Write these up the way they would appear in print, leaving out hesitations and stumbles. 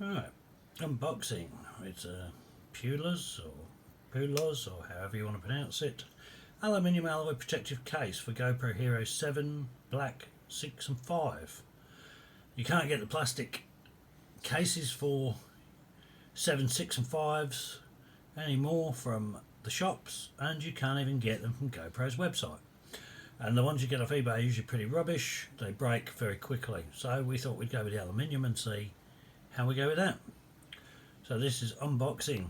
Right, unboxing. It's a puluz or however you want to pronounce it. Aluminium alloy protective case for GoPro Hero 7, Black, 6 and 5. You can't get the plastic cases for 7, 6 and 5s anymore from the shops, and you can't even get them from GoPro's website. And the ones you get off eBay are usually pretty rubbish. They break very quickly. So we thought we'd go with the aluminium and see how we go with that. So this is unboxing.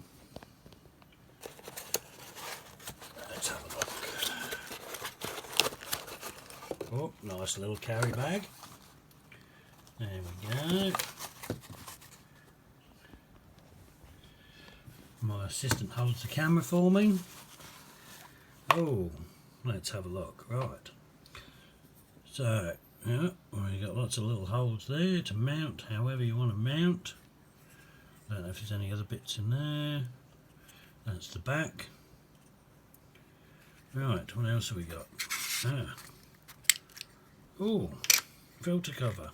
Let's have a look. Oh, nice little carry bag. There we go. My assistant holds the camera for me. Oh, let's have a look. Right. So, yeah, we've got lots of little holes there to mount however you want to mount. Don't know if there's any other bits in there. That's the back. Right, what else have we got? Oh, filter cover.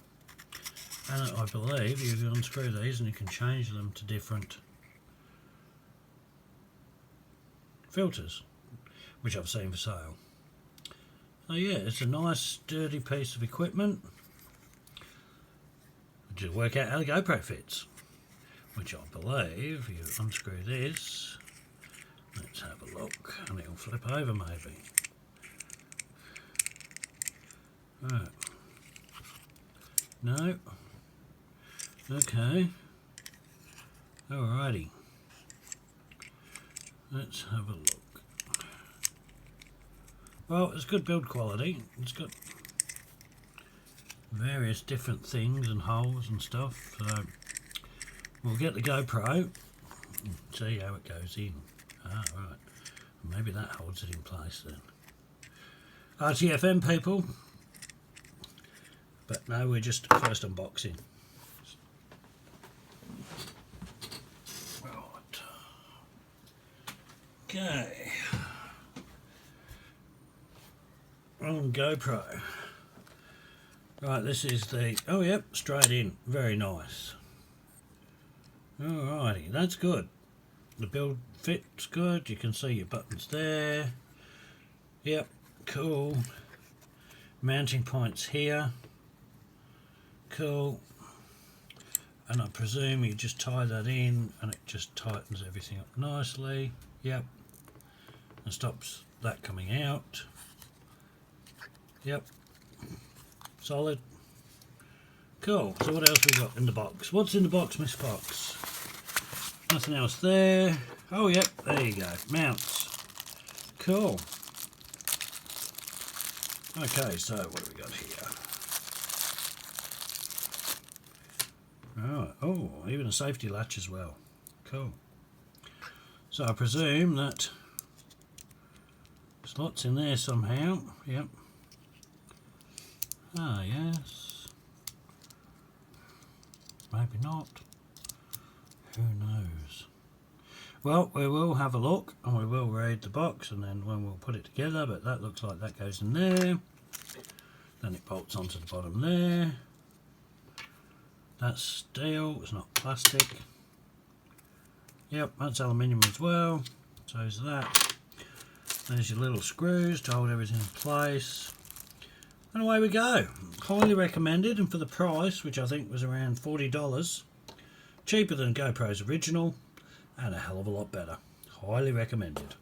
And I believe you unscrew these and you can change them to different filters, which I've seen for sale. Oh yeah, it's a nice sturdy piece of equipment. Just work out how the GoPro fits, which I believe you unscrew this. Let's have a look, and it'll flip over maybe. Right. No. Okay. Alrighty. Let's have a look. Well, it's good build quality. It's got various different things and holes and stuff. So we'll get the GoPro and see how it goes in. Ah, right. Maybe that holds it in place then. RTFM people. But no, we're just first unboxing. Right. Okay. On GoPro. Right, this is the, oh yep, straight in, very nice. Alrighty, that's good. The build fits good, you can see your buttons there. Yep, cool. Mounting points here. Cool. And I presume you just tie that in and it just tightens everything up nicely. Yep. And stops that coming out. Yep. Solid. Cool. So what else we got in the box? What's in the box, Miss Fox? Nothing else there. Oh, yep. There you go. Mounts. Cool. Okay, so what do we got here? Right. Oh, even a safety latch as well. Cool. So I presume that slots in there somehow. Yep. Ah, yes. Maybe not. Who knows? Well, we will have a look and we will read the box and then when we'll put it together, but that looks like that goes in there. Then it bolts onto the bottom there. That's steel, it's not plastic. Yep, that's aluminium as well. So is that. There's your little screws to hold everything in place. And away we go. Highly recommended, and for the price, which I think was around $40, cheaper than GoPro's original, and a hell of a lot better. Highly recommended.